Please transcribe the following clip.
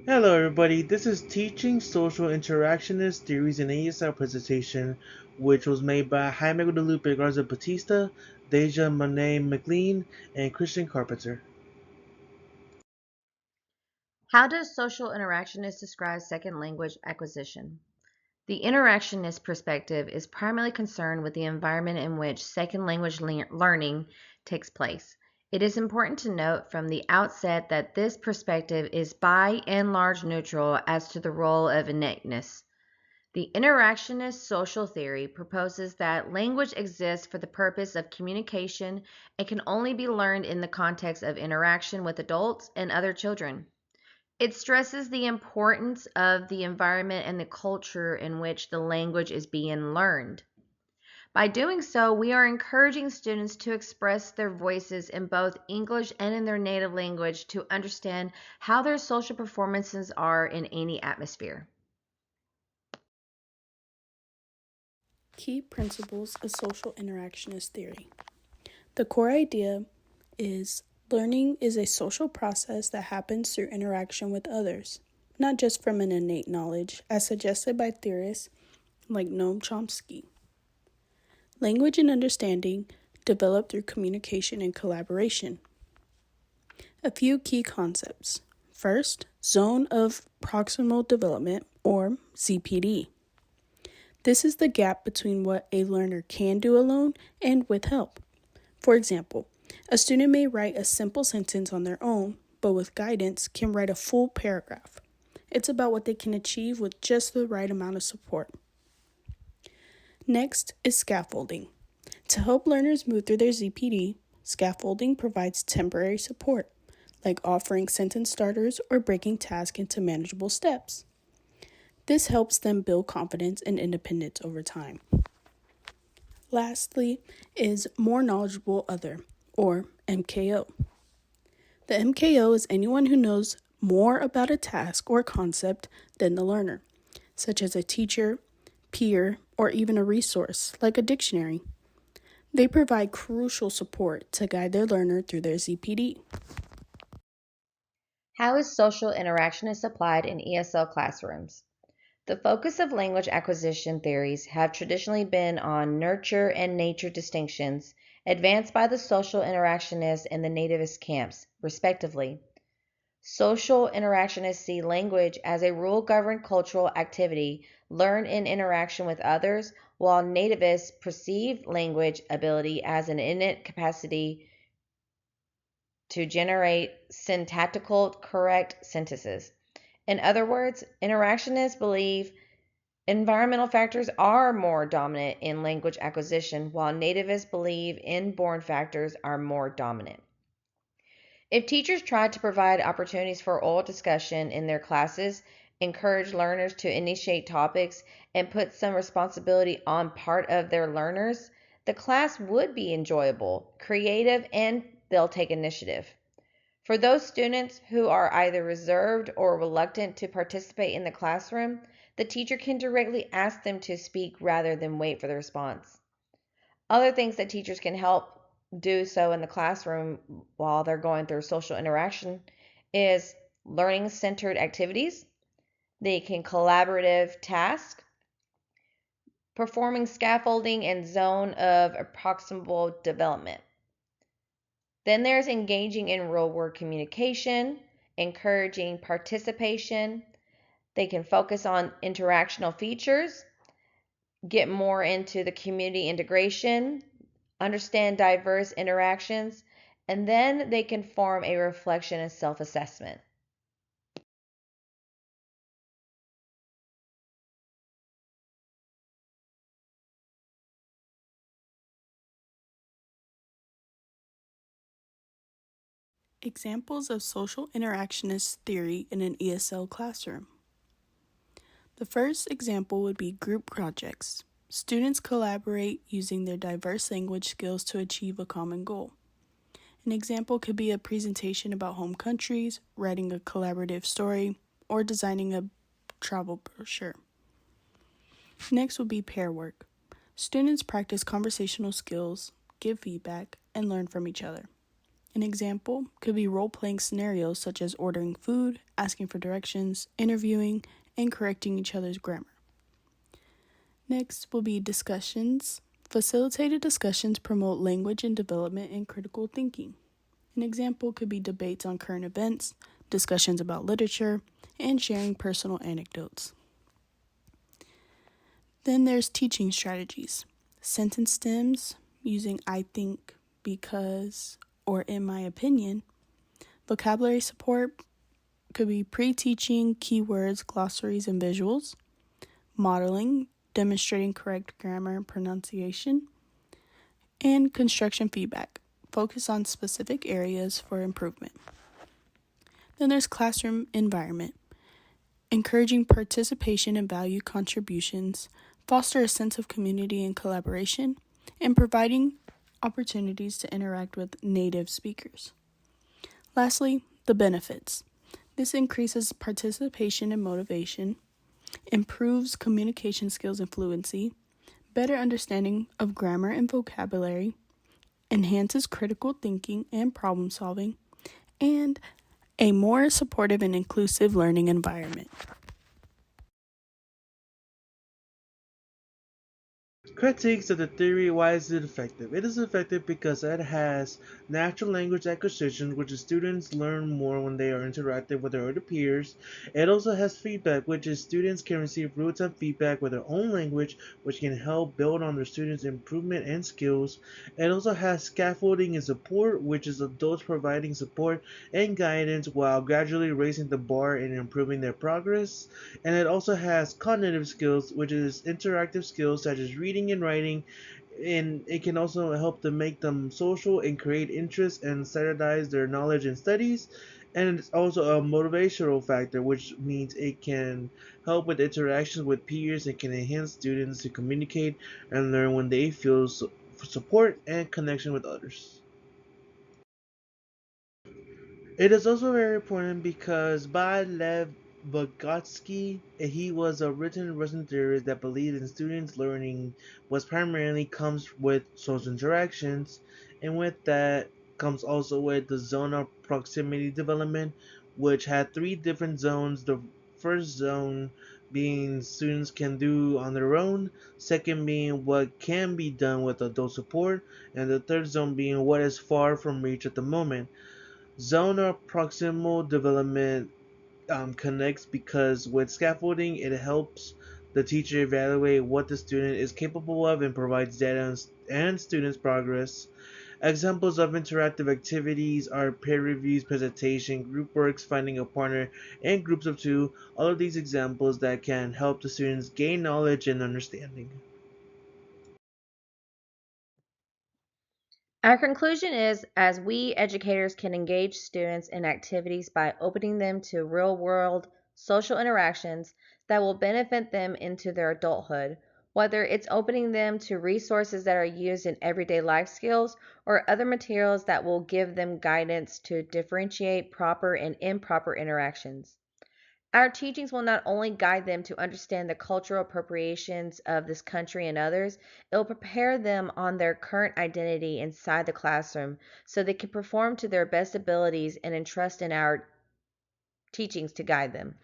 Hello, everybody. This is Teaching Social Interactionist Theories in ESL presentation, which was made by Jaime Guadalupe Garza Batista, Deja Monet McLean, and Christian Carpenter. How does social interactionist describe second language acquisition? The interactionist perspective is primarily concerned with the environment in which second language learning takes place. It is important to note from the outset that this perspective is by and large neutral as to the role of innateness. The interactionist social theory proposes that language exists for the purpose of communication and can only be learned in the context of interaction with adults and other children. It stresses the importance of the environment and the culture in which the language is being learned. By doing so, we are encouraging students to express their voices in both English and in their native language to understand how their social performances are in any atmosphere. Key principles of social interactionist theory. The core idea is learning is a social process that happens through interaction with others, not just from an innate knowledge, as suggested by theorists like Noam Chomsky. Language and understanding develop through communication and collaboration. A few key concepts. First, zone of proximal development, or ZPD. This is the gap between what a learner can do alone and with help. For example, a student may write a simple sentence on their own, but with guidance can write a full paragraph. It's about what they can achieve with just the right amount of support. Next is scaffolding. To help learners move through their ZPD, scaffolding provides temporary support, like offering sentence starters or breaking tasks into manageable steps. This helps them build confidence and independence over time. Lastly is more knowledgeable other, or MKO. The MKO is anyone who knows more about a task or concept than the learner, such as a teacher, peer, or even a resource like a dictionary. They provide crucial support to guide their learner through their ZPD. How is social interactionist applied in ESL classrooms? The focus of language acquisition theories have traditionally been on nurture and nature distinctions advanced by the social interactionist and the nativist camps, respectively. Social interactionists see language as a rule-governed cultural activity learned in interaction with others, while nativists perceive language ability as an innate capacity to generate syntactical correct sentences. In other words, interactionists believe environmental factors are more dominant in language acquisition, while nativists believe inborn factors are more dominant. If teachers try to provide opportunities for oral discussion in their classes, encourage learners to initiate topics, and put some responsibility on part of their learners, the class would be enjoyable, creative, and they'll take initiative. For those students who are either reserved or reluctant to participate in the classroom, the teacher can directly ask them to speak rather than wait for the response. Other things that teachers can help do so in the classroom while they're going through social interaction is learning centered activities. They can collaborative task, performing scaffolding and zone of proximal development. Then there's engaging in real world communication, encouraging participation. They can focus on interactional features, get more into the community integration, understand diverse interactions, and then they can form a reflection and self assessment. Examples of social interactionist theory in an ESL classroom. The first example would be group projects. Students collaborate using their diverse language skills to achieve a common goal. An example could be a presentation about home countries, writing a collaborative story, or designing a travel brochure. Next would be pair work. Students practice conversational skills, give feedback, and learn from each other. An example could be role playing scenarios such as ordering food, asking for directions, interviewing, and correcting each other's grammar. Next will be discussions. Facilitated discussions promote language and development and critical thinking. An example could be debates on current events, discussions about literature, and sharing personal anecdotes. Then there's teaching strategies. Sentence stems using I think, because, or in my opinion. Vocabulary support could be pre-teaching keywords, glossaries, and visuals. Modeling, demonstrating correct grammar and pronunciation. And construction feedback, focus on specific areas for improvement. Then there's classroom environment, encouraging participation and value contributions, foster a sense of community and collaboration, and providing opportunities to interact with native speakers. Lastly, the benefits. This increases participation and motivation, improves communication skills and fluency, better understanding of grammar and vocabulary, enhances critical thinking and problem solving, and a more supportive and inclusive learning environment. Critiques of the theory. Why is it effective? It is effective because it has natural language acquisition, which is students learn more when they are interactive with their other peers. It also has feedback, which is students can receive real-time feedback with their own language, which can help build on their students' improvement and skills. It also has scaffolding and support, which is adults providing support and guidance while gradually raising the bar and improving their progress. And it also has cognitive skills, which is interactive skills such as reading and writing, and it can also help to make them social and create interest and standardize their knowledge and studies. And it's also a motivational factor, which means it can help with interactions with peers and can enhance students to communicate and learn when they feel support and connection with others. It is also very important because by Lev Vygotsky, he was a written Russian theorist that believed in students learning was primarily comes with social interactions, and with that comes also with the zone of proximity development, which had three different zones. The first zone being students can do on their own, second being what can be done with adult support, and the third zone being what is far from reach at the moment. Zone proximal development connects because with scaffolding, it helps the teacher evaluate what the student is capable of and provides data and students' progress. Examples of interactive activities are peer reviews, presentation, group works, finding a partner, and groups of two. All of these examples that can help the students gain knowledge and understanding. Our conclusion is as we educators can engage students in activities by opening them to real world social interactions that will benefit them into their adulthood, whether it's opening them to resources that are used in everyday life skills or other materials that will give them guidance to differentiate proper and improper interactions. Our teachings will not only guide them to understand the cultural appropriations of this country and others, it will prepare them on their current identity inside the classroom so they can perform to their best abilities and entrust in our teachings to guide them.